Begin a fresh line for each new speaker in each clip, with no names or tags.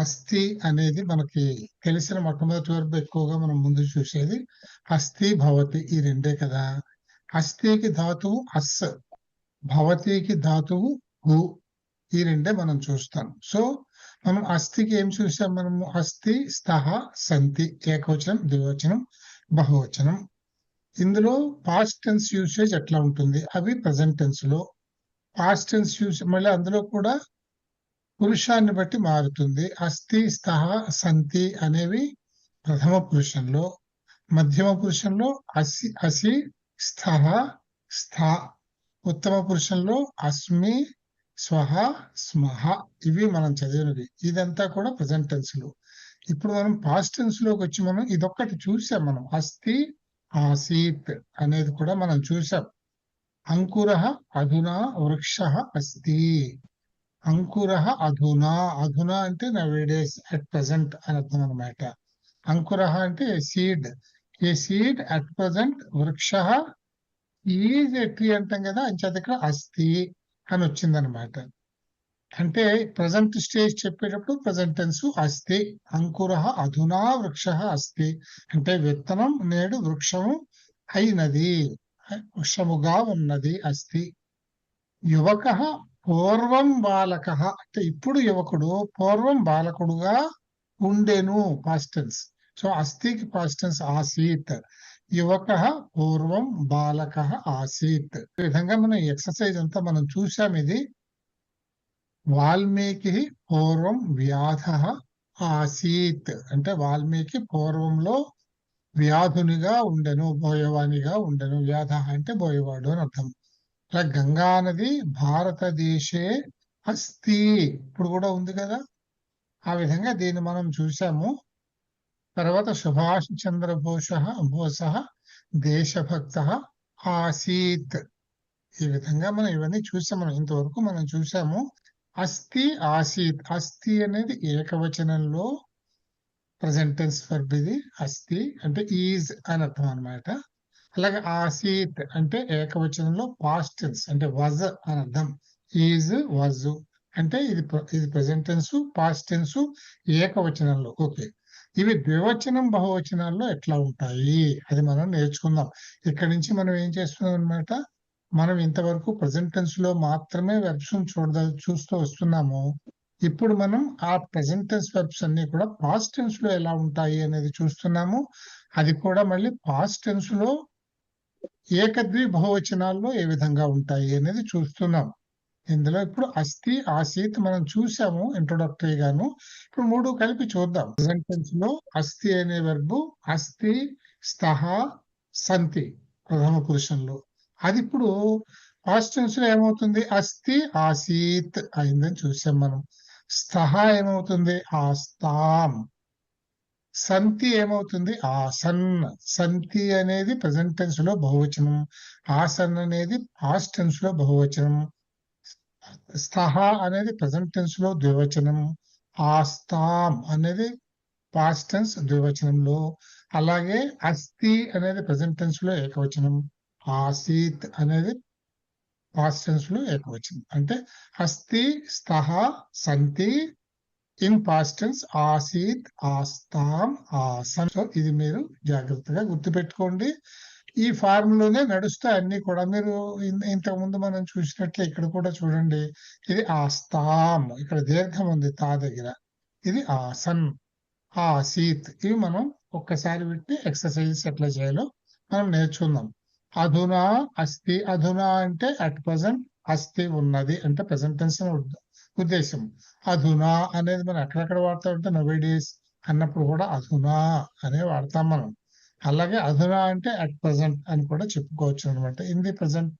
అస్థి అనేది మనకి తెలిసిన మొట్టమొదటి వరకు ఎక్కువగా మనం ముందు చూసేది అస్థి భవతి ఈ రెండే కదా. అస్థికి ధాతువు అస్, భవతికి ధాతువు హు, ఈ రెండే మనం చూస్తాం. సో మనం అస్థికి ఏం చూసాం? మనము అస్థి, స్థః, సంతి, ఏకవచనం, ద్వివచనం, బహువచనం. ఇందులో పాస్ట్ టెన్స్ యూసేజ్ ఎట్లా ఉంటుంది? అవి ప్రజెంట్ టెన్స్ లో. పాస్ట్ టెన్స్ యూస్ మళ్ళీ అందులో కూడా పురుషాన్ని బట్టి మారుతుంది. అస్థి, స్థః, సంతి అనేవి ప్రథమ పురుషంలో, మధ్యమ పురుషంలో అసి, అసి, స్థః, స్థ, ఉత్తమ పురుషంలో అస్మి, స్వహ, స్మహ. ఇవి మనం చదివినవి. ఇదంతా కూడా ప్రజెంట్ టెన్స్ లో. ఇప్పుడు మనం పాస్ట్ టెన్స్ లోకి వచ్చి మనం ఇదొక్కటి చూసాం. మనం అస్థి, ఆసీత్ అనేది కూడా మనం చూసాం. అంకురః అధునా వృక్షః అస్తి. అంకురః అధునా, అధునా అంటే నవేడేస్, అట్ ప్రెసెంట్ అని అర్థం అనమాట. అంకురః అంటే seed, a seed at present. వృక్షః ఈజ్ ఏ ట్రీ అంటాం కదా, అంచేత ఇక్కడ అస్థి అని వచ్చిందనమాట. అంటే ప్రజెంట్ స్టేజ్ చెప్పేటప్పుడు ప్రజెంట్ టెన్స్ అస్థి. అంకురః అధునా వృక్షః అస్తి అంటే విత్తనం నేడు వృక్షము అయినది, వృక్షముగా ఉన్నది, అస్థి. యువకః పూర్వం బాలకః అంటే ఇప్పుడు యువకుడు, పూర్వం బాలకుడుగా ఉండెను, పాస్ట్ టెన్స్. సో అస్థికి పాస్ట్ టెన్స్ ఆసీత్. యువకః పూర్వం బాలకః ఆసీత్. ఈ విధంగా మనం ఎక్సర్సైజ్ అంతా మనం చూసాం. ఇది వాల్మీకి పూర్వం వ్యాధః ఆసీత్ అంటే వాల్మీకి పూర్వంలో వ్యాధునిగా ఉండెను, బోయవానిగా ఉండెను. వ్యాధ అంటే బోయవాడు అని అర్థం. అలా గంగా నది భారతదేశే అస్తి, ఇప్పుడు కూడా ఉంది కదా. ఆ విధంగా దీన్ని మనం చూసాము. తర్వాత సుభాష్ చంద్ర బోసః దేశభక్తః ఆసీత్. ఈ విధంగా మనం ఇవన్నీ చూసాం. మనం ఇంతవరకు మనం చూసాము. అస్థి, ఆసీత్. అస్థి అనేది ఏకవచనంలో ప్రజెంట్ టెన్స్ వర్బ్. ఇది అస్థి అంటే ఈజ్ అని అర్థం అనమాట. అలాగే ఆసీత్ అంటే ఏకవచనంలో పాస్ట్ టెన్స్ అంటే వజ్ అని అర్థం. ఈజ్, వజ్ అంటే ఇది ప్రెసెంట్ టెన్స్, పాస్ట్ టెన్స్ ఏకవచనంలో. ఓకే, ఇవి ద్వివచనం బహువచనాల్లో ఎట్లా ఉంటాయి అది మనం నేర్చుకుందాం. ఇక్కడి నుంచి మనం ఏం చేస్తున్నాం అనమాట, మనం ఇంతవరకు ప్రెసెంట్ టెన్స్ లో మాత్రమే వెర్బ్స్ చూస్తూ వస్తున్నాము. ఇప్పుడు మనం ఆ ప్రెసెంట్ టెన్స్ వెర్బ్స్ అన్ని కూడా పాస్ట్ టెన్స్ లో ఎలా ఉంటాయి అనేది చూస్తున్నాము. అది కూడా మళ్ళీ పాస్ట్ టెన్స్ లో ఏకద్వి బహువచనాల్లో ఏ విధంగా ఉంటాయి అనేది చూస్తున్నాం. ఇందులో ఇప్పుడు అస్థి, ఆసీత్ మనం చూసాము ఇంట్రొడక్టరీ గాను. ఇప్పుడు మూడు కలిపి చూద్దాం. ప్రెసెంట్ టెన్స్ లో అస్థి అనే వెర్బు అస్థి, స్థః, సంతి ప్రథమ పురుషంలో. అది ఇప్పుడు పాస్ట్ టెన్స్ లో ఏమవుతుంది? అస్థి ఆసీత్ అయిందని చూసాం మనం. స్థః ఏమవుతుంది? ఆస్తాం. సంతి ఏమవుతుంది? ఆసన్. సంతి అనేది ప్రెసెంట్ టెన్స్ లో బహువచనం, ఆసన్ అనేది పాస్ట్ టెన్స్ లో బహువచనం, స్థః అనేది ప్రెసెంట్ టెన్స్ లో ద్వివచనం, ఆస్తాం అనేది పాస్ట్ టెన్స్ ద్వివచనంలో. అలాగే అస్థి అనేది ప్రెసెంట్ టెన్స్ లో ఏకవచనం, ఆసీత్ అనేది పాస్ట్ టెన్స్ లో ఏకవచనం. అంటే అస్థి, స్థః, సంతి ఇన్ పాస్ట్ టెన్స్, ఆసీత్, ఆస్తాం, ఆసన్. సో ఇది మీరు జాగ్రత్తగా గుర్తుపెట్టుకోండి. ఈ ఫార్ములోనే నడుస్తాయి అన్ని కూడా. మీరు ఇంతకు ముందు మనం చూసినట్లే ఇక్కడ కూడా చూడండి. ఇది ఆస్తాం, ఇక్కడ దీర్ఘం ఉంది తా దగ్గర. ఇది ఆసన్, ఆసీత్. ఇవి మనం ఒక్కసారి పెట్టి ఎక్సర్సైజెస్ ఎట్లా చేయాలో మనం నేర్చుకుందాం. అధునా అస్థి. అధునా అంటే అట్ ప్రెసెంట్, అస్థి ఉన్నది అంటే ప్రెసెంట్ టెన్స్ ఉద్దేశం. అధునా అనేది మనం ఎక్కడెక్కడ వాడతా ఉంటే నవేడేస్ అన్నప్పుడు కూడా అధునా అనే వాడతాం మనం. అలాగే అధునా అంటే అట్ ప్రెసెంట్ అని కూడా చెప్పుకోవచ్చు అనమాట. In the present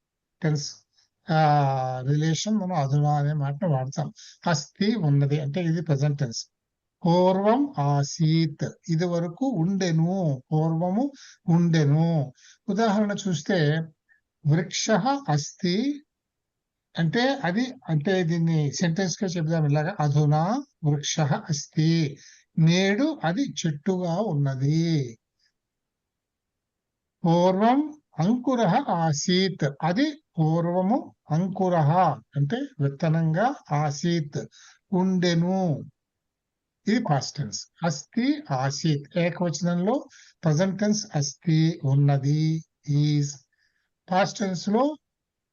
tense relation మనం అధునా అనే మాటను వాడతాం. అస్థి ఉన్నది అంటే ఇది ప్రెసెంట్ టెన్స్. పూర్వం ఆసీత్, ఇది వరకు ఉండెను, పూర్వము ఉండెను. ఉదాహరణ చూస్తే వృక్షః అస్తి అంటే అది అంటే దీన్ని సెంటెన్స్ గా చెప్దాం ఇలాగా. అధునా వృక్షః అస్తి, నేడు అది చెట్టుగా ఉన్నది. పూర్వం అంకురః ఆసీత్, అది పూర్వము అంకురః అంటే విత్తనంగా, ఆసీత్ ఉండెను. ఇది పాస్ట్ టెన్స్. అస్తి ఆసీత్ ఏకవచనంలో ప్రజెంట్ టెన్స్ అస్తి ఉన్నది ఈజ్. పాస్ట్ టెన్స్ లో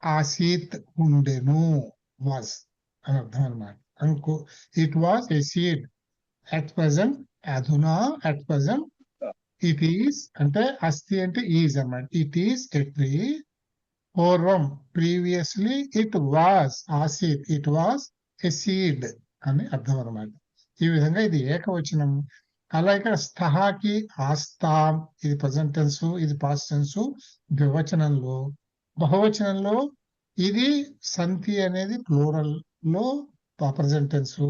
ఆసీత్ ఉండెను వాజ్ అని అర్థం అనమాట. అనుకో it was a seed at present అధునా అట్ ప్రెసెంట్ ఇట్ ఈస్ అంటే అస్తి అంటే ఈజ్ అన్నమాట. It is a tree. పూర్వం ప్రీవియస్లీ ఇట్ వాజ్ ఆసీత్ ఇట్ వాజ్ ఎ సీడ్ అని అర్థం అనమాట. ఈ విధంగా ఇది ఏకవచనం. అలా ఇక్కడ స్థహాకి ఆస్తాం ఇది ప్రజెంట్ టెన్స్, ఇది పాస్ట్ టెన్స్ ద్వివచనంలో. బహువచనంలో ఇది సంతి అనేది ప్లూరల్ లో ప్రజెంట్ టెన్స్,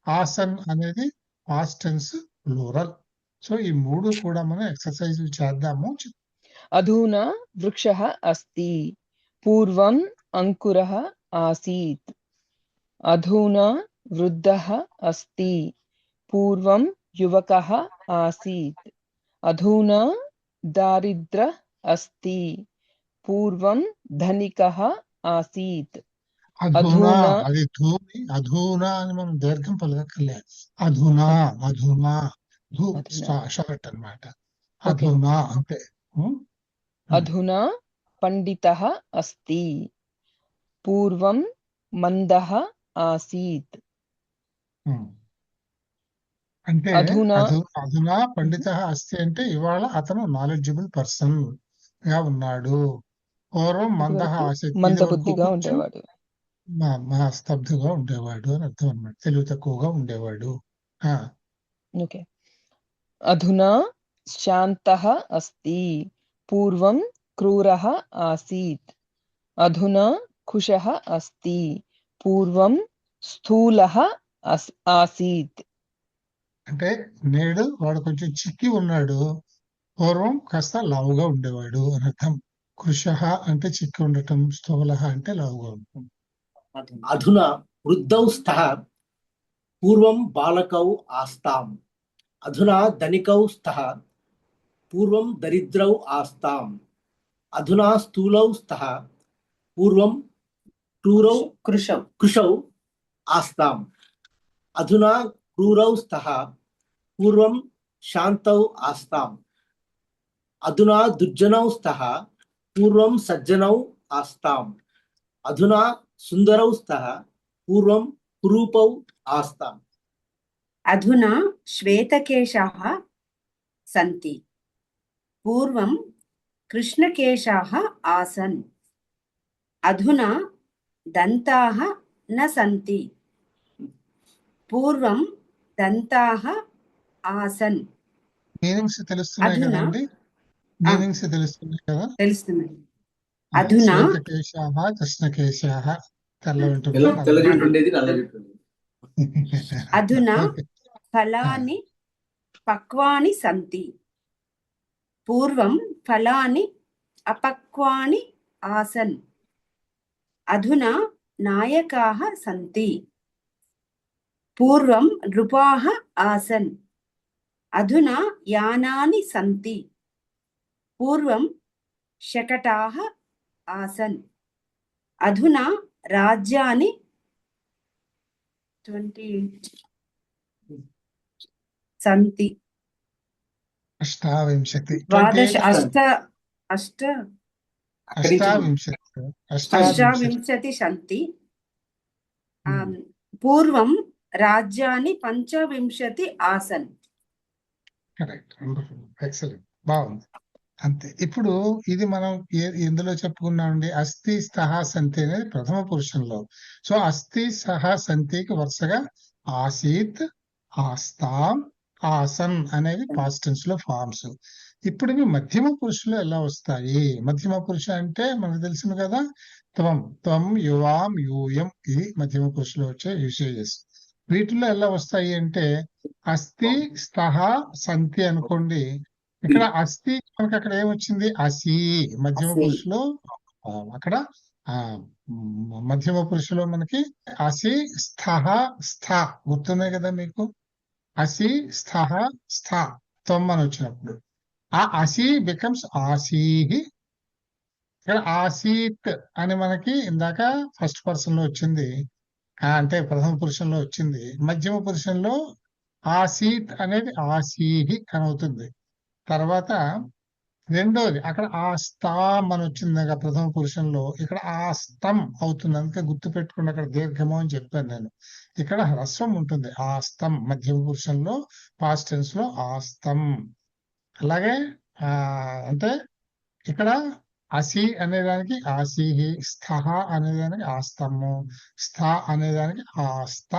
ఆసన్ అనేది పాస్ట్ టెన్స్ ప్లూరల్. సో ఈ మూడు కూడా మనం ఎక్సర్సైజ్ చేద్దాము.
అధునా వృక్షः अस्ति పూర్వం అంకురः ఆసీత్. అధునా వృద్ధः अस्ति పూర్వం యువకः ఆసీత్. అధునా దారిద్ర్యः अस्ति పూర్వం ధనికः ఆసీత్.
అధునా అది ధూని అధునా అని మనం దీర్ఘం పలకక్కర్లేదు. అధునా అధునా ధూ షార్ట్ అన్నమాట. అధునా అంటే
అధునా పండితः अस्ति పూర్వం మందః ఆసీత్.
అంటే అధునా పండిత అస్తి అంటే ఇవాళ అతను నాలెడ్జబుల్ పర్సన్ గా ఉన్నాడు. పూర్వం మందః ఆసీత్
మందబుద్ధిగా ఉండేవాడు,
స్తబ్దుగా ఉండేవాడు అని అర్థం అన్నమాట. తెలివి తక్కువగా ఉండేవాడు.
ఓకే. అధునా శాంతః అస్తి పూర్వం క్రూరः ఆసీత్. అధునా కుశः అస్తి పూర్వం స్థూలः ఆసీత్.
అంటే నేడు వాడు కొంచెం చిక్కి ఉన్నాడు, పూర్వం కాస్త లావుగా ఉండేవాడు అని అర్థం. కృషః అంటే చిక్కి ఉండటం, స్థూలః అంటే లావుగా ఉండటం.
అధునా వృద్ధౌ స్థః పూర్వం బాలకౌ ఆస్తాం. అధునా ధనికౌ స్థః పూర్వం దరిద్రౌ ఆస్తాం. అధునా స్థూలౌ స్థః పూర్వం క్రూరౌ కృషౌ ఆస్తాం. అధునా క్రూరౌ స్థః పూర్వం శాంతౌ ఆస్తాం. అధునా దుర్జనౌ స్థః పూర్వం సజ్జనౌ ఆస్తాం. అధునా సుందరౌ స్థః పూర్వం కురూపౌ ఆస్తాం.
అధునా శ్వేతకేశాः సంతి పూర్వం కృష్ణకేశాः ఆసన్. అధునా దంతాः న సంతి పూర్వం దంతాः ఆసన్.
మీనింగ్స్ తెలుస్తున్నాయి కదండి, మీనింగ్స్ తెలుస్తున్నాయి కదా.
తెలుస్తున్నాయి. అధునా
శ్వేతకేశాః కృష్ణకేశాః
అధునా ఫలాని పక్వాని సంతి పూర్వం ఫలాని అపక్వాని ఆసన్. అధునా నాయకాః సంతి పూర్వం నృపాः ఆసన్. అధునా యానాని సంతి పూర్వం శకటాः ఆసన్. అధునా రాజ్యాని 28 సంతి.
అష్టావింశతి
సంతి. పూర్వం రాజ్యాన్ని 25 ఆసన్.
కరెక్ట్, ఎక్సలెంట్, బాగుంది. అంతే. ఇప్పుడు ఇది మనం ఎందులో చెప్పుకున్నామండి, అస్థి స్థహ సంతి అనేది ప్రథమ పురుషంలో. సో అస్థి సహ సంతికి వరుసగా ఆసీత్, ఆస్తాం, ఆసన్ అనేవి పాస్ట్ టెన్స్ లో ఫార్మ్స్. ఇప్పుడు ఇవి మధ్యమ పురుషులు ఎలా వస్తాయి? మధ్యమ పురుష అంటే మనకు తెలిసింది కదా, త్వం, త్వం, యువాం, యూయం, ఇది మధ్యమ పురుషులు వచ్చే యూసేజెస్. వీటిల్లో ఎలా వస్తాయి అంటే అస్థి స్థహ సంతి అనుకోండి. ఇక్కడ అస్థి మనకి అక్కడ ఏమొచ్చింది, అసి. మధ్యమ పురుషులో అక్కడ మధ్యమ పురుషులో మనకి అసి స్థహ స్థ గుర్తున్నాయి కదా మీకు. అసి స్థహ స్థ త్వం అని వచ్చినప్పుడు ఆ అసి బికమ్స్ ఆసీహి. ఇక్కడ ఆసీత్ అని మనకి ఇందాక ఫస్ట్ పర్సన్ లో వచ్చింది, అంటే ప్రథమ పురుషంలో వచ్చింది. మధ్యమ పురుషంలో ఆసీత్ అనేది ఆసీహి అని అవుతుంది. తర్వాత రెండోది అక్కడ ఆస్తాం అని వచ్చింది కదా ప్రథమ పురుషంలో, ఇక్కడ ఆస్తం అవుతుంది. అందుకే గుర్తు పెట్టుకుని అక్కడ దీర్ఘము అని చెప్పాను నేను. ఇక్కడ హ్రస్వం ఉంటుంది. ఆస్తం మధ్యమ పురుషంలో పాస్ట్ టెన్స్ లో ఆస్తం. అలాగే అంటే ఇక్కడ అసి అనేదానికి ఆసిహి, స్థహ అనేదానికి ఆస్తము, స్థ అనేదానికి ఆస్త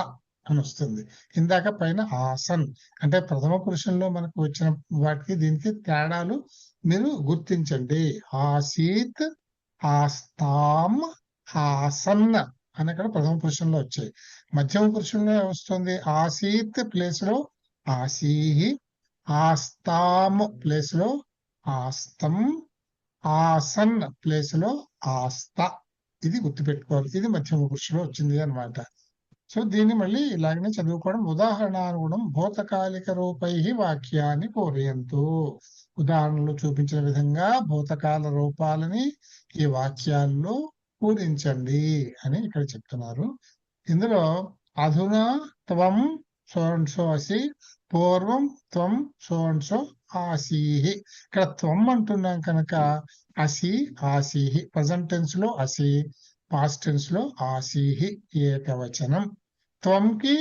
అని వస్తుంది. ఇందాక పైన ఆసన్ అంటే ప్రథమ పురుషంలో మనకు వచ్చిన వాటికి దీనికి తేడాలు మీరు గుర్తించండి. ఆసీత్, ఆస్తాం, ఆసన్ అని అక్కడ ప్రథమ పురుషంలో వచ్చాయి. మధ్యమ పురుషంలో వస్తుంది ఆసీత్ ప్లేస్ లో ఆసీహి, ఆస్తాం ప్లేస్ లో ఆస్తం, ఆసన్ ప్లేస్ లో ఆస్త. ఇది గుర్తుపెట్టుకోవాలి. ఇది మధ్యమ పురుషులో వచ్చింది అన్నమాట. సో దీన్ని మళ్ళీ ఇలాగనే చదువుకోవడం. ఉదాహరణానుగుణం భూతకాలిక రూపై వాక్యాన్ని పూరయంతు. ఉదాహరణలు చూపించిన విధంగా భూతకాల రూపాలని ఈ వాక్యాల్లో పూరించండి అని ఇక్కడ చెప్తున్నారు. ఇందులో అధునా త్వం సో అండ్ సో అసి, పూర్వం త్వం సో అండ్ సో ఆసీహి. ఇక్కడ త్వం అంటున్నాం కనుక అసి, ఆసీహి. ప్రజెంట్ టెన్స్ లో అసి, పాస్ట్ టెన్స్ లో ఆసీహి ఏకవచనం. త్వంకి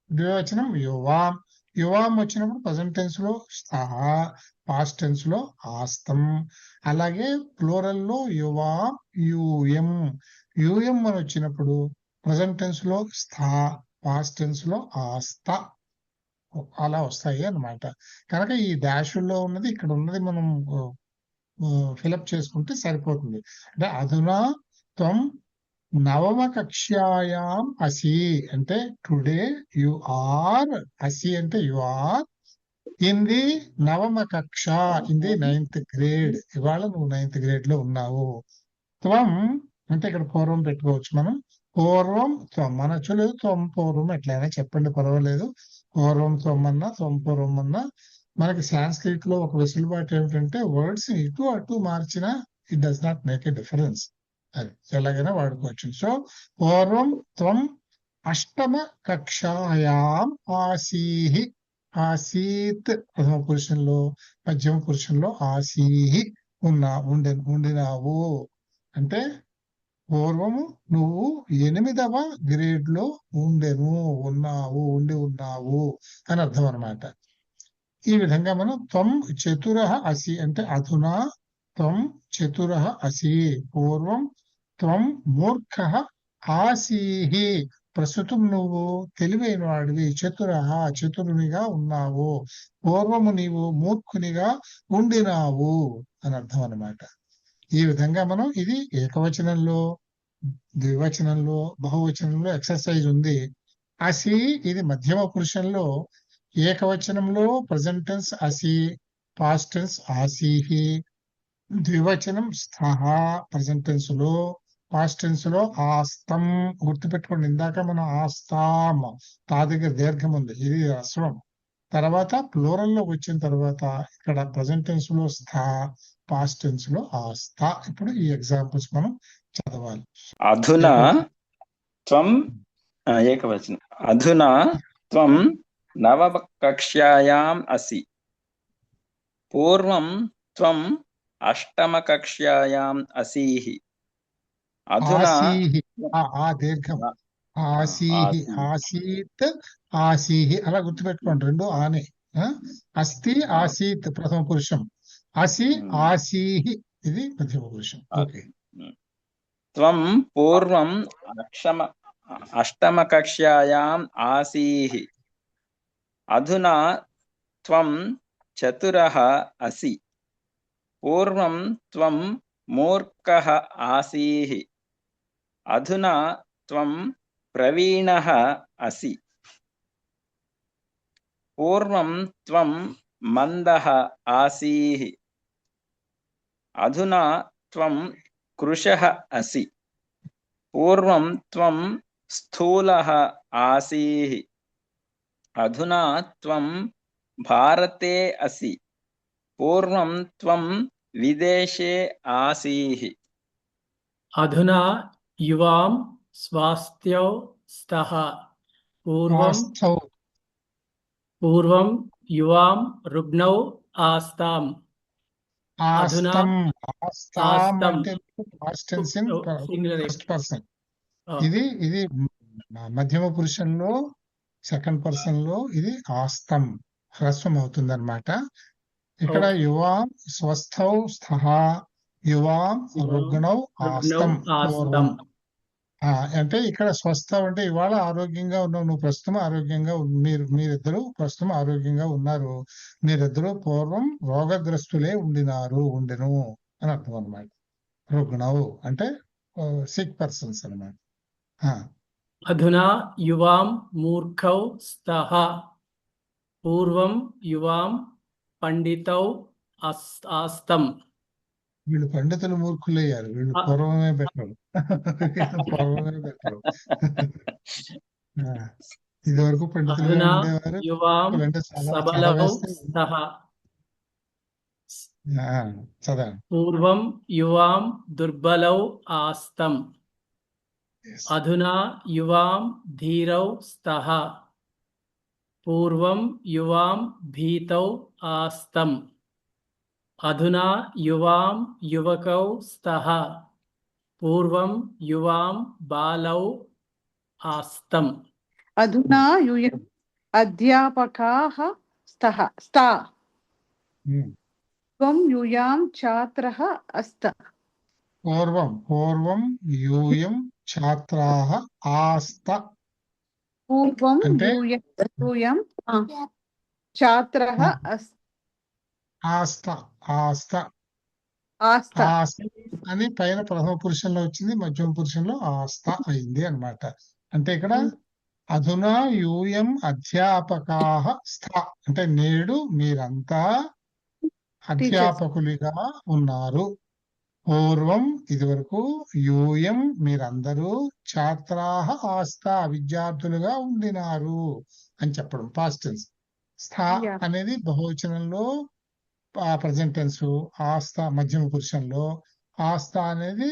ద్వివచనం యువాం. యువాం వచ్చినప్పుడు ప్రజెంట్ టెన్స్ లో స్థః, పాస్ట్ టెన్స్ లో ఆస్తం. అలాగే ప్లూరల్ లో యువాం యూయం. యూయం అని వచ్చినప్పుడు ప్రజెంట్ టెన్స్ లో స్థ, పాస్ట్ టెన్స్ లో ఆస్త. అలా వస్తాయి అన్నమాట. కనుక ఈ డాషుల్లో ఉన్నది ఇక్కడ ఉన్నది మనం ఫిలప్ చేసుకుంటే సరిపోతుంది. అంటే అధునా త్వం నవమ కక్ష్యాయాం అసి అంటే టుడే యు ఆర్, అసి అంటే యు ఆర్ ఇన్ ది నవమ కక్ష, ఇన్ ది 9th grade. ఇవాళ నువ్వు 9th grade లో ఉన్నావు. త్వం అంటే ఇక్కడ పూర్వం పెట్టుకోవచ్చు మనం. పూర్వం త్వం అనొచ్చు, లేదు త్వం పూర్వం ఎట్లయినా చెప్పండి, పర్వాలేదు. పూర్వం త్వం అన్నా త్వం పూర్వం అన్నా మనకి సాంస్క్రిట్ లో ఒక వెసులుబాటు ఏమిటంటే వర్డ్స్ ఇటు అటు మార్చినా it does not make a difference. అది ఎలాగైనా వాడుకోవచ్చు. సో పూర్వం త్వం అష్టమ కక్షాయాం ఆసీహి. ఆసీత్ ప్రథమ పురుషంలో, మధ్యమ పురుషంలో ఆసీహి ఉండినావు. అంటే పూర్వము నువ్వు 8వ గ్రేడ్ లో ఉన్నావు అని అర్థం అన్నమాట. ఈ విధంగా మనం త్వం చతురః అసి అంటే అధునా త్వం చతురః అసి, పూర్వం త్వం మూర్ఖః ఆసీహి. ప్రస్తుతం నువ్వు తెలివైన వాడివి, చతురునిగా ఉన్నావు. పూర్వము నీవు మూర్ఖునిగా ఉండినావు అని అర్థం అన్నమాట. ఈ విధంగా మనం ఇది ఏకవచనంలో, ద్వివచనంలో, బహువచనంలో ఎక్సర్సైజ్ ఉంది. అసి ఇది మధ్యమ పురుషంలో, ఏకవచనంలో ప్రజెంట్ టెన్స్ అసి, పాస్ట్ టెన్స్ ఆసీహి, ద్వివచనం స్థః ప్రజెంట్ టెన్స్ లో, పాస్ట్ టెన్స్ లో ఆస్తం. గుర్తుపెట్టుకోండి, ఇందాక మనం ఆస్తాం, తా దగ్గర దీర్ఘం ఉంది, ఇది హ్రస్వం. తర్వాత ప్లూరల్ లో వచ్చిన తర్వాత ఇక్కడ ప్రజెంట్ టెన్స్ లో స్థ, పాస్ట్ టెన్స్ లో ఆస్త. ఇప్పుడు ఈ ఎగ్జాంపుల్స్ మనం చదవాలి.
అధునా త్వం ఏకవచనం. అధునా త్వం నవమ కక్ష్యాయాం అసి, పూర్వం త్వం అష్టమ కక్ష్యాయాం అసీహి. అధునా
ఆ దీర్ఘం ఆసీహి, ఆసీత్ ఆసీహి అలా గుర్తుపెట్టుకోండి, రెండు ఆనే. అస్తి ఆసీత్ ప్రథమ పురుషం, అసి ఆసీహి ఇది మధ్యమ పురుషం. ఓకే.
త్వం పూర్వం అష్టమ కక్ష్యాయాం ఆసీహి. అధునా త్వం చతురః అసి, పూర్వం త్వం మూర్ఖః ఆసీహి. అధునా త్వం ప్రవీణః అసి, పూర్వం త్వం మందః ఆసీహి. అధునా త్వం కృశః అసి, పూర్వం త్వం స్థూలః ఆసీహి. అధునా త్వం భారతే అసి, పూర్వం త్వం విదేశే ఆసీహి.
అధునా యువాం స్వాస్థ్యౌ స్తః, పూర్వం పూర్వం యువాం రుగ్నౌ ఆస్తాం. అధునా
ఆస్తం. ఆస్తాం
ఆస్తం
అంటే past tense in
singular.
First person. ఇది మధ్యమ పురుషంలో సెకండ్ పర్సన్ లో ఇది ఆస్తం హ్రస్వం అవుతుంది అనమాట. ఇక్కడ
ఓకే.
యువాం స్వస్థౌ స్థః, యువాం రుగ్ణౌ ఆస్తం పూర్వం. అంటే ఇక్కడ స్వస్థం అంటే ఇవాళ ఆరోగ్యంగా ఉన్నావు, నువ్వు ప్రస్తుతం ఆరోగ్యంగా మీరిద్దరూ ప్రస్తుతం ఆరోగ్యంగా ఉన్నారు, మీరిద్దరూ పూర్వం రోగగ్రస్తులే ఉండెను అని అర్థం అనమాట. రుగ్ణవు అంటే సిక్ పర్సన్స్ అనమాట.
అధునా యువాం మూర్ఖౌ స్తః. పూర్వం యువాం పండితౌ ఆస్తం.
వీళ్ళు పండితులు మూర్ఖులయ్యారు, వీళ్ళు పూర్వమే బెటరు. పూర్వమే బెటరు. ఇది వరకు పండితులుగా
అధునా
ఉండేవారు,
యువాం
అంటే చాలా
సబలౌ
చదవేస్తే
స్తః.
చదవండి.
పూర్వం యువాం దుర్బలౌ ఆస్తం.
Yes.
అధునా యువాం ధీరౌ స్తః. పూర్వం యువాం భీతౌ ఆస్తం. అధునా యువాం యువకౌ స్తః. పూర్వం యువాం బాలౌ ఆస్తం.
అధునా యూయం అధ్యాపకాః స్తః. త్వం యూయాం ఛాత్రః అస్త.
పూర్వం యూయం ఛాత్రాః ఆస్త.
పూర్వం
అంటే
యూయం ఛాత్రః
ఆస్త. ఆస్త
ఆస్త
ఆస్త అని పైన ప్రథమ పురుషంలో వచ్చింది, మధ్యమ పురుషంలో ఆస్త అయింది అన్నమాట. అంటే ఇక్కడ అధునా యూయం అధ్యాపకాః స్థ అంటే నేడు మీరంతా అధ్యాపకులుగా ఉన్నారు. పూర్వం ఇది వరకు యూయం మీరందరూ ఛాత్రాః ఆస్త విద్యార్థులుగా ఉండినారు అని చెప్పడం పాస్ట్ టెన్స్. స్థ అనేది బహువచనంలో ప్రజెంట్ టెన్స్, ఆస్త మధ్యమ పురుషంలో, ఆస్త అనేది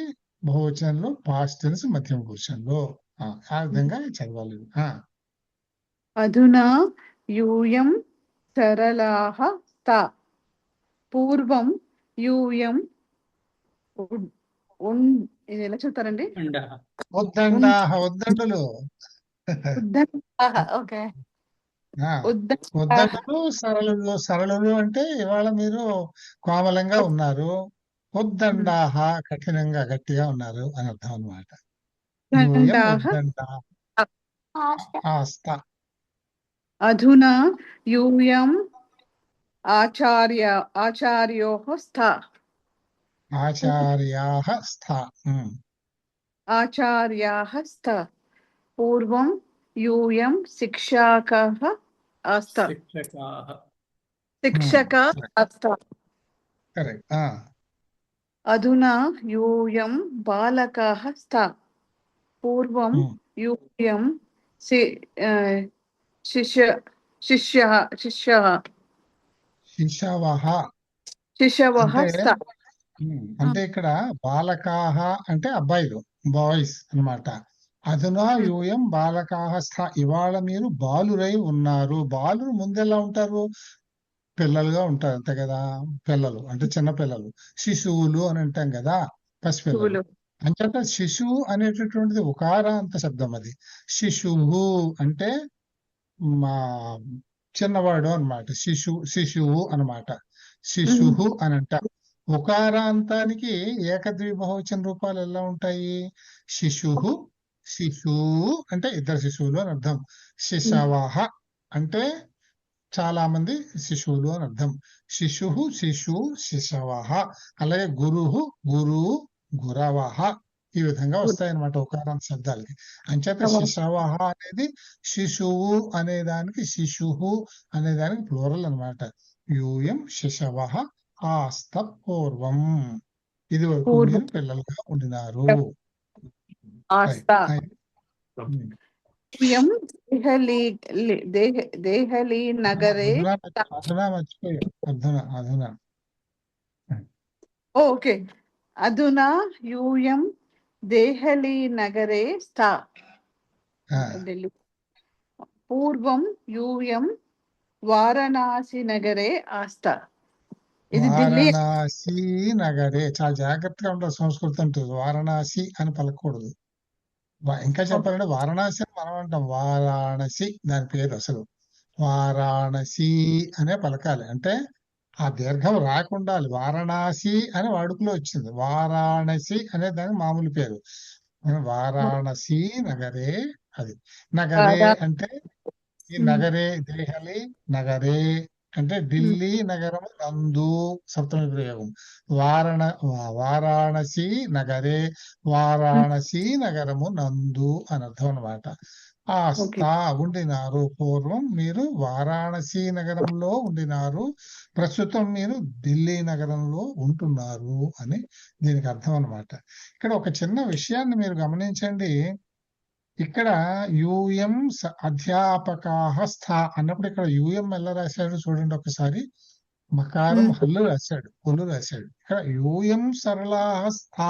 బహువచనంలో పాస్ట్ టెన్స్ మధ్యమ పురుషంలో. ఆ విధంగా చదవాలి.
అధునా యూయం సరళాః స్థ. పూర్వం యూయం ఇది ఎలా చెప్తారండి?
ఉద్దండాః ఉద్దండులు.
ఓకే.
ఉద్దండులు సరళులు అంటే ఇవాళ మీరు కోమలంగా ఉన్నారు. ఉద్దండాః కఠినంగా గట్టిగా ఉన్నారు అని అర్థం అన్నమాట. ఆస్త.
అధునా యూయం ఆచార్యోః స్థ.
ఆచార్యాః స్థ.
ఆచార్యాః స్థ. పూర్వం యూయం శిక్షకాః ఆస్త. శిక్షకాః ఆస్త.
కరెక్ట్.
అధునా యూయం బాలకాః స్థ. పూర్వం యూయం శిశవః స్థ.
అంటే ఇక్కడ బాలకాః అంటే అబ్బాయిలు, బాయ్స్ అన్నమాట. అధునా యూయం బాలకాః స్థ. ఇవాళ మీరు బాలురై ఉన్నారు. బాలురు ముందెలా ఉంటారు? పిల్లలుగా ఉంటారు అంతే కదా. పిల్లలు అంటే చిన్న పిల్లలు, శిశువులు అని అంటాం కదా, పసిపిల్లలు. అంచేత శిశువు అనేటటువంటిది ఉకారాంత శబ్దం. అది శిశువు అంటే మా చిన్నవాడు అన్నమాట. శిశువు అన్నమాట. శిశువు అని అంటారు. ఉకారాంతానికి ఏకద్విబహువచన రూపాలు ఎలా ఉంటాయి? శిశువు, శిశువు అంటే ఇద్దరు శిశువులు అని అర్థం. శిశవః అంటే చాలా మంది శిశువులు అని అర్థం. శిశువు, శిశువు, శిశవః. అలాగే గురువు, గురువు, గురవః. ఈ విధంగా వస్తాయన్నమాట ఉకారాంత శబ్దాలకి. అంచేత శిశవః అనేది శిశువు అనేదానికి, శిశువు అనేదానికి ప్లూరల్ అన్నమాట. యూయం శిశవః ఆస్త పూర్వం. ఇది వరకు మీరు పిల్లలుగా ఉండినారు.
దేహలీ నగరే.
అధునా మర్చిపోయాం. అధునా
ఓకే. అధునా యూయం దేహలీ నగరే స్థ. పూర్వం యూయం వారణాసి నగరే ఆస్త. ఇది ఢిల్లీ.
వారణాసి నగరే, చాలా జాగ్రత్తగా ఉండాలి. సంస్కృతం అంటుంది వారణాసి అని పలకూడదు. ఇంకా చెప్పాలంటే వారణాసి అని మనం అంటాం, వారాణసి దాని పేరు అసలు. వారాణసి అనే పలకాలి, అంటే ఆ దీర్ఘం రాకుండా వారణాసి అని వాడుకలో వచ్చింది. వారాణసి అనే దాని మామూలు పేరు. వారాణసి నగరే, అది నగరే అంటే ఈ నగరే, దేహలి నగరే అంటే ఢిల్లీ నగరము నందు, సప్తమి ప్రయోగం. వారాణసి నగరే, వారాణసి నగరము నందు అని అర్థం అనమాట. ఆస్థా ఉండినారు, పూర్వం మీరు వారాణసి నగరంలో ఉండినారు, ప్రస్తుతం మీరు ఢిల్లీ నగరంలో ఉంటున్నారు అని దీనికి అర్థం అనమాట. ఇక్కడ ఒక చిన్న విషయాన్ని మీరు గమనించండి. ఇక్కడ యూఎం అధ్యాపకాః స్థా అన్నప్పుడు ఇక్కడ యూఎం ఎలా రాశాడు చూడండి ఒకసారి. మకారం హల్లు రాశాడు, పొల్లు రాశాడు. ఇక్కడ యూఎం సరళాః స్థా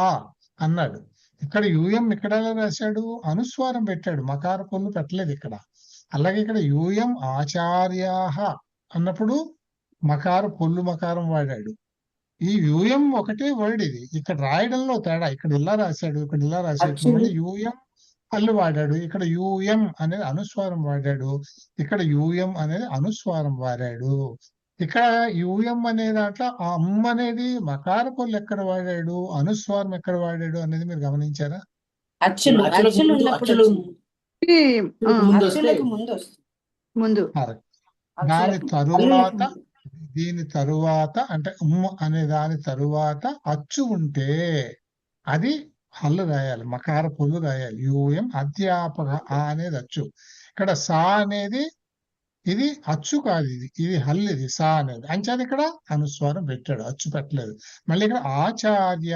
అన్నాడు. ఇక్కడ యూఎం ఇక్కడ ఎలా రాశాడు, అనుస్వారం పెట్టాడు, మకార పొల్లు పెట్టలేదు ఇక్కడ. అలాగే ఇక్కడ యూఎం ఆచార్యాః అన్నప్పుడు మకార పొల్లు మకారం వాడాడు. ఈ యూఎం ఒకటే వర్డ్, ఇది ఇక్కడ రాయడంలో తేడా. ఇక్కడ ఇలా రాశాడు, ఇక్కడ ఇలా రాశాడు. మళ్ళీ యూఎం హల్లు వాడాడు, ఇక్కడ యూఎం అనేది అనుస్వారం వాడాడు, ఇక్కడ యూఎం అనేది అనుస్వారం వాడాడు. ఇక్కడ యూఎం అనే దాంట్లో ఆ అమ్మ అనేది మకార పొల్లు ఎక్కడ వాడాడు, అనుస్వారం ఎక్కడ వాడాడు అనేది మీరు గమనించారా?
అచ్చులు ఉన్నప్పుడు
ముందు
దాని తరువాత, దీని తరువాత అంటే అనే దాని తరువాత అచ్చు ఉంటే అది హల్లు రాయాలి, మకార పొల్లు రాయాలి. యూఎం అధ్యాపక అనేది అచ్చు. ఇక్కడ సా అనేది ఇది అచ్చు కాదు, ఇది హల్లు, ఇది సా అనేది. అంచేది ఇక్కడ అనుస్వారం పెట్టాడు, అచ్చు పెట్టలేదు. మళ్ళీ ఇక్కడ ఆచార్య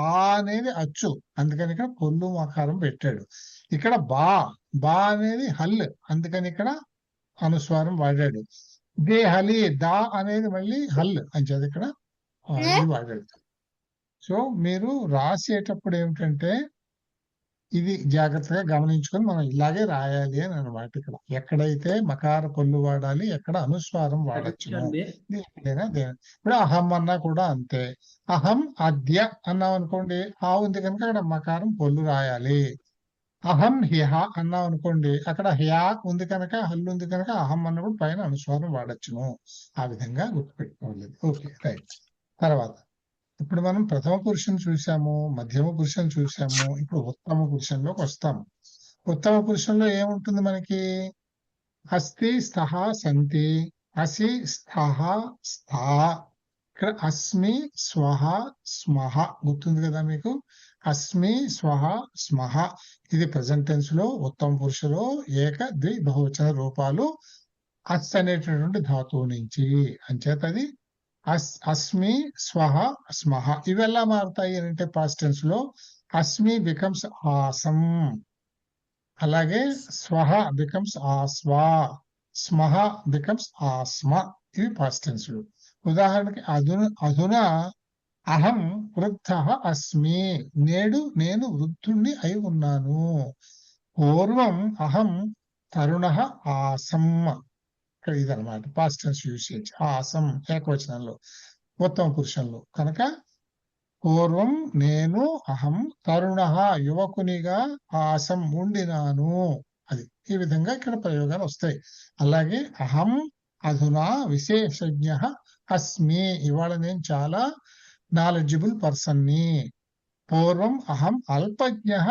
ఆ అనేది అచ్చు, అందుకని ఇక్కడ పొల్లు మకారం పెట్టాడు. ఇక్కడ బా అనేది హల్లు, అందుకని ఇక్కడ అనుస్వారం వాడాడు. దేహలి దా అనేది మళ్ళీ హల్లు, అంచేది ఇక్కడ ఇది వాడాడు. సో మీరు రాసేటప్పుడు ఏమిటంటే ఇది జాగ్రత్తగా గమనించుకొని మనం ఇలాగే రాయాలి అని అన్నమాట. ఇక్కడ ఎక్కడైతే మకార పొల్లు వాడాలి, ఎక్కడ అనుస్వారం వాడచ్చును, ఎక్కడైనా ఇప్పుడు అహం అన్నా కూడా అంతే. అహం అద్య అన్నాం అనుకోండి, ఆ ఉంది కనుక అక్కడ మకారం పొల్లు రాయాలి. అహం హ్యహ అన్నాం అనుకోండి, అక్కడ హ్యా ఉంది కనుక, హల్లు ఉంది కనుక అహం అన్నప్పుడు పైన అనుస్వారం వాడచ్చును. ఆ విధంగా గుర్తుపెట్టుకోవాలి. Okay, right. తర్వాత ఇప్పుడు మనం ప్రథమ పురుషుని చూసాము, మధ్యమ పురుషుని చూసాము, ఇప్పుడు ఉత్తమ పురుషంలోకి వస్తాము. ఉత్తమ పురుషంలో ఏముంటుంది మనకి? అస్తి స్థః సంతి, అసి స్థః స్థా. ఇక్కడ అస్మి స్వహ స్మహ గుర్తుంది కదా మీకు? అస్మి స్వహ స్మహ ఇది ప్రెజెంట్ టెన్స్ లో ఉత్తమ పురుషులో ఏక ద్వి బహువచన రూపాలు అస్ అనేటటువంటి ధాతువు నుంచి. అంచేత అది అస్మి స్వహ స్మహ. ఇవి ఎలా మారుతాయి అంటే పాస్ట్ టెన్స్ లో అస్మి బికమ్స్ ఆసం, అలాగే స్వహ బికమ్స్ ఆస్వా, స్మహ బికమ్స్ ఆస్మ. ఇవి పాస్ట్ టెన్స్ లో. ఉదాహరణకి అధునా అహం వృద్ధః అస్మి, నేడు నేను వృద్ధుణ్ణి అయి ఉన్నాను. పూర్వం అహం తరుణః ఆసం. ఇక్కడ ఇదనమాట పాస్ట్ టెన్స్ యూసేజ్. ఆసం ఏకవచనంలో, ఉత్తమ పురుషంలో. కనుక పూర్వం నేను అహం తరుణః యువకునిగా ఆసం ఉండినాను, అది ఈ విధంగా ఇక్కడ ప్రయోగాలు వస్తాయి. అలాగే అహం అధునా విశేషజ్ఞః అస్మి, ఇవాళ నేను చాలా నాలెడ్జబుల్ పర్సన్ని. పూర్వం అహం అల్పజ్ఞః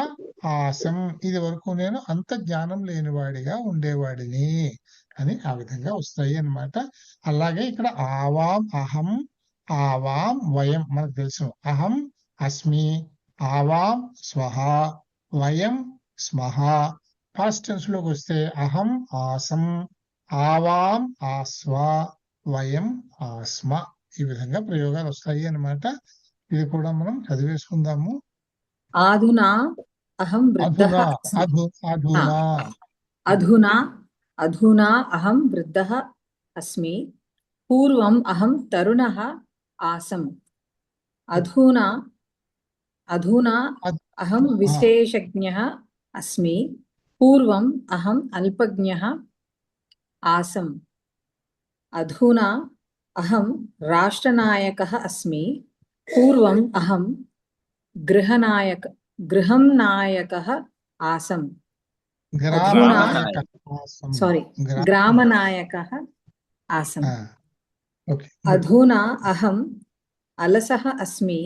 ఆసం, ఇది వరకు నేను అంత జ్ఞానం లేనివాడిగా ఉండేవాడిని అని ఆ విధంగా వస్తాయి అన్నమాట. అలాగే ఇక్కడ ఆవాం అహం, ఆవాం వయం మనకు తెలుసు. అహం అస్మి, ఆవాం స్వహ, వయం స్మహ. పాస్ట్ టెన్స్ లోకి వస్తే అహం ఆసం, ఆవాం ఆస్వ, వయం ఆస్మ. ఈ విధంగా ప్రయోగాలు వస్తాయి అన్నమాట. ఇది కూడా మనం చదివేసుకుందాము.
అధునా అహం వృద్ధః అధునా అహం వృద్ధః అస్మి, పూర్వం అహం తరుణః ఆసం. అధునా అహం విశేషజ్ఞః అస్మి, పూర్వం అహం అల్పజ్ఞః ఆసం. अधुना अहं राष्ट्रनायकः अस्मि पूर्वम् अहं गृहं नायकः आसम् अधुना
ग्रामनायकः आसम्.
सारी ग्रामनायकः आसम्
ఓకే.
अधुना अहम् अलसः अस्मि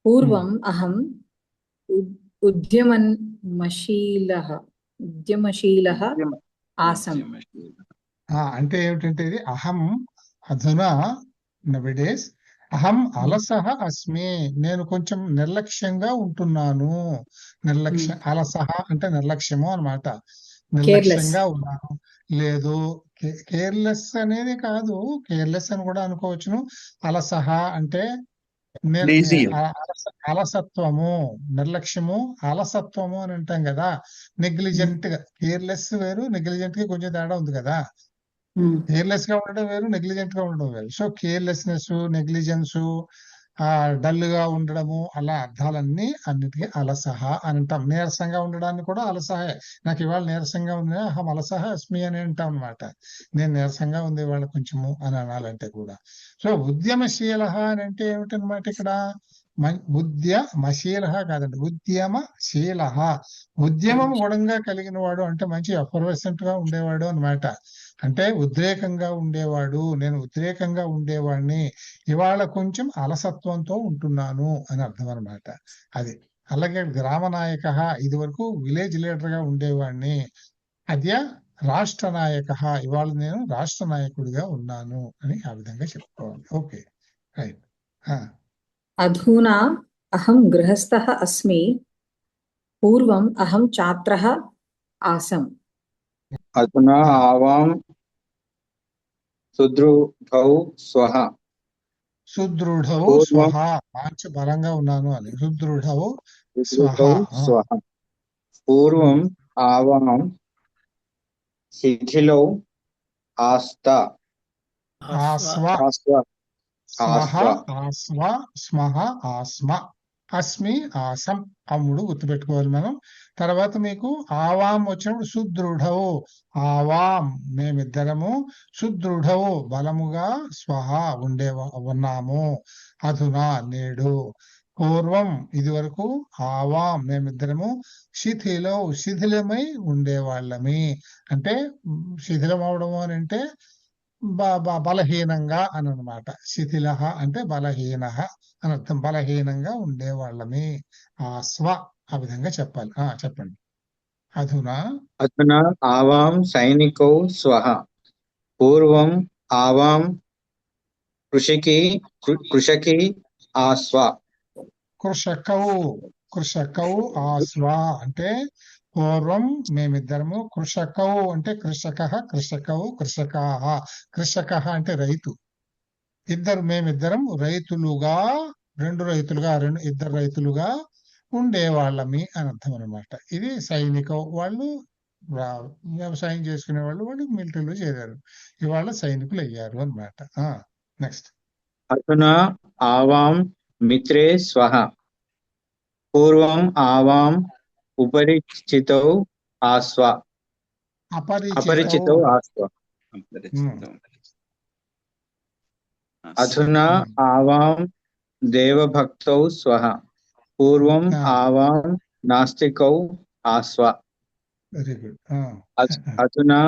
पूर्वम् अहम् उद्यमशीलः आसम्
అంటే ఏమిటంటే ఇది అహం అధునా నవడేస్ అహం అలసహ అస్మి, నేను కొంచెం నిర్లక్ష్యంగా ఉంటున్నాను. అలసహ అంటే నిర్లక్ష్యము అన్నమాట. నిర్లక్ష్యంగా ఉన్నాను. లేదు, కేర్లెస్ అనేది కాదు, కేర్లెస్ అని కూడా అనుకోవచ్చును. అలసహ అంటే అలసత్వము, నిర్లక్ష్యము, అలసత్వము అని అంటాం కదా. నెగ్లిజెంట్ గా, కేర్లెస్ వేరు, నెగ్లిజెంట్ గా కొంచెం తేడా ఉంది కదా. కేర్లెస్ గా ఉండడం వేరు, నెగ్లిజెంట్ గా ఉండడం వేరు. సో కేర్లెస్నెస్, నెగ్లిజెన్స్, డల్ గా ఉండడము, అలా అర్థాలన్నీ అన్నిటికీ అలసహ అని అంటాం. నీరసంగా ఉండడాన్ని కూడా అలసహే. నాకు ఇవాళ నీరసంగా ఉంది, అహం అలసహ అస్మి అని అంటాం అనమాట. నేను నీరసంగా ఉంది ఇవాళ కొంచెము అని అనాలంటే కూడా. సో ఉద్యమశీల అని అంటే ఏమిటనమాట ఇక్కడ? ఉద్యమశీల కాదండి, ఉద్యమశీల. ఉద్యమం గుణంగా కలిగిన వాడు అంటే మంచి ఎఫర్వెసెంట్ గా ఉండేవాడు అన్నమాట. అంటే ఉద్రేకంగా ఉండేవాడు, నేను ఉద్రేకంగా ఉండేవాడిని, ఇవాళ కొంచెం అలసత్వంతో ఉంటున్నాను అని అర్థం అనమాట. అది అలాగే గ్రామనాయక, ఇది వరకు విలేజ్ లీడర్ గా ఉండేవాడిని. అద్య రాష్ట్ర నాయక, ఇవాళ నేను రాష్ట్ర నాయకుడిగా ఉన్నాను అని ఆ విధంగా చెప్పుకోవాలి. Okay, right.
అధునా అహం గృహస్థః అస్మి పూర్వం అహం ఛాత్రः ఆసమ్
అధునా ఆవాం సుదృఢౌ స్వః.
సుదృఢౌ స్వః, మంచి బలంగా ఉన్నాను అని. సుదృఢౌ స్వః.
పూర్వం ఆవాం శిథిలౌ ఆస్త.
స్మః ఆస్మ, అస్మి ఆసం, అమ్ముడు గుర్తుపెట్టుకోవాలి మనం. తర్వాత మీకు ఆవాం వచ్చినప్పుడు సుదృఢవు, ఆవాం మేమిద్దరము, సుదృఢవు బలముగా, స్వహ ఉన్నాము, అధునా నేడు, పూర్వం ఇది వరకు, ఆవాం మేమిద్దరము, శిథిలమై ఉండేవాళ్ళమి. అంటే శిథిలం అవడము అని అంటే బలహీనంగా అని అనమాట. శిథిల అంటే బలహీన అని అర్థం. బలహీనంగా ఉండేవాళ్ళమి. ఆ విధంగా చెప్పాలి. చెప్పండి. అధునా
ఆవాం సైనికౌ స్వః. పూర్వం ఆవాం కృషకి ఆస్వ.
కృషకౌ ఆస్వ అంటే పూర్వం మేమిద్దరము, కృషకౌ అంటే కృషకౌ కృషక అంటే రైతు. మేమిద్దరం రైతులుగా, ఇద్దరు రైతులుగా ఉండేవాళ్ళమి అని అర్థం అనమాట. ఇది సైనికం. వాళ్ళు వ్యవసాయం చేసుకునే వాళ్ళు మిలిటరీలో చేరారు, ఇవాళ సైనికులు అయ్యారు అనమాట. నెక్స్ట్.
అధునా ఆవాం మిత్రే స్వః. పూర్వం ఆవాం ఉపరిచితౌ ఆస్వ. అపరిచితౌ ఆస్వ. అధునా ఆవాం దేవభక్తౌ స్వః. పూర్వం ఆవాం నాస్తికౌ ఆస్వ.
Very good.
అధునా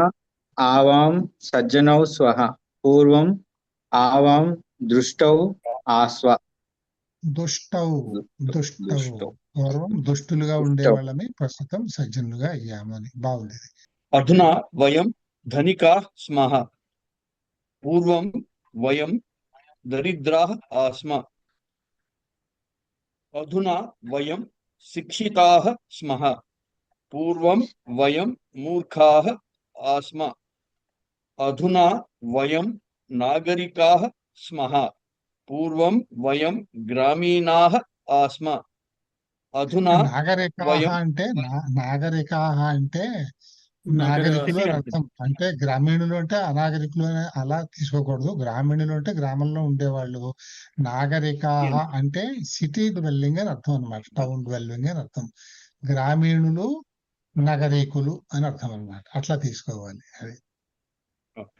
ఆవాం సజ్జనౌ స్వః. పూర్వం ఆవాం దృష్టౌ ఆస్వ.
పూర్వం దుష్టులుగా ఉండేవాళ్ళని, ప్రస్తుతం సజ్జనులుగా అయ్యామని. బాగుంది.
అధునా వయం ధనికాః స్మః. పూర్వం వయం దరిద్రాः ఆస్మ. అధునా వయం శిక్షితాः స్మః. పూర్వం వయం మూర్ఖాः ఆస్మ. అధునా వయం నాగరికాः స్మః. పూర్వం వయం గ్రామీణాः ఆస్మ. అధునా
నాగరికాః అంటే నాగరికులు అని అర్థం. అంటే గ్రామీణులు అంటే అనాగరికులు అని అలా తీసుకోకూడదు. గ్రామీణులు అంటే గ్రామంలో ఉండేవాళ్ళు. నాగరికాః అంటే సిటీ డ్వెల్లింగ్ అని అర్థం అనమాట, టౌన్ డ్వెల్లింగ్ అని అర్థం. గ్రామీణులు నగరీకులు అని అర్థం అనమాట. అట్లా తీసుకోవాలి. అది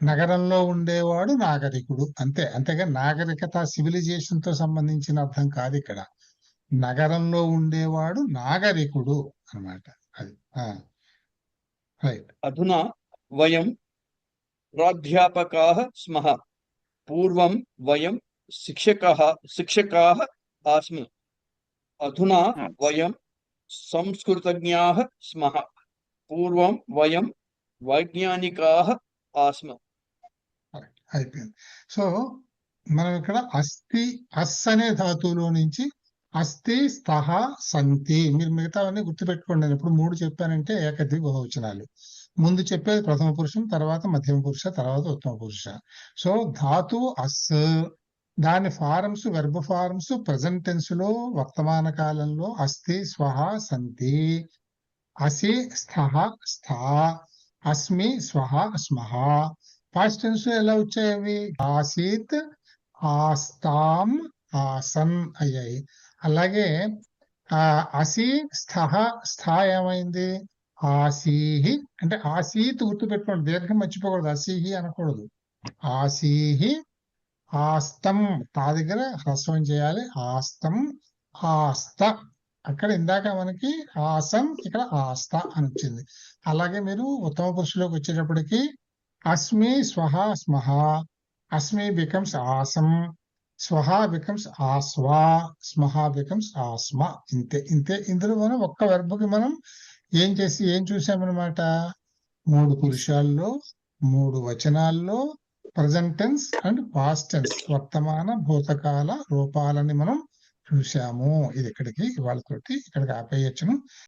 నగరంలో ఉండేవాడు నాగరికుడు అంతే. అంతేగా నాగరికత సివిలైజేషన్ తో సంబంధించిన అర్థం కాదు ఇక్కడ. నగరంలో ఉండేవాడు నాగరికుడు అన్నమాట. అది రైట్.
అధునా వయం ప్రాధ్యాపకాः స్మః పూర్వం వయం శిక్షకాः ఆస్మ అధునా వయం సంస్కృతజ్ఞాः స్మః పూర్వం వయం వైజ్ఞానికాः ఆస్మ.
అయిపోయింది. సో మనం ఇక్కడ అస్థి అస్ అనే ధాతువులో నుంచి అస్థి స్థః సంతి, మీరు మిగతావన్నీ గుర్తుపెట్టుకోండి. నేను ఇప్పుడు 3 చెప్పానంటే ఏకద్వి బహువచనాలు. ముందు చెప్పేది ప్రథమ పురుషం, తర్వాత మధ్యమ పురుష, తర్వాత ఉత్తమ పురుష. సో ధాతువు అస్, దాని forms verb forms present tense లో వర్తమాన కాలంలో అస్థి స్వహ సంతి, అసి స్థః స్థా, అస్మి స్వహ స్మః. పాస్ట్ టెన్స్ ఎలా వచ్చాయి అవి? ఆసీత్ ఆస్తాం ఆసన్ అయ్యాయి. అలాగే అసి స్థః స్థా ఏమైంది? ఆసీహి. అంటే ఆసీత్ గుర్తుపెట్టుకోండి, దీర్ఘం మర్చిపోకూడదు, అసీహి అనకూడదు. ఆసీహి ఆస్తం, తా దగ్గర హ్రస్వం చేయాలి. ఆస్తం ఆస్త. అక్కడ ఇందాక మనకి ఆసం, ఇక్కడ ఆస్త అని వచ్చింది. అలాగే మీరు ఉత్తమ పురుషులోకి వచ్చేటప్పటికి అస్మి స్వహ స్మః, అస్మి బికమ్స్ ఆసం, స్వహ బికమ్స్ ఆస్వా, స్మః బికమ్స్ ఆస్మ. ఇంతే ఇంతే. ఇందులో మనం ఒక్క వెర్బుకి మనం ఏం చూసామన్నమాట? 3 పురుషాల్లో 3 వచనాల్లో present tense and past tense వర్తమాన భూతకాల రూపాలని మనం చూసాము. ఇది ఇక్కడికి ఇవాళతోటి ఇక్కడికి ఆపేయచ్చును.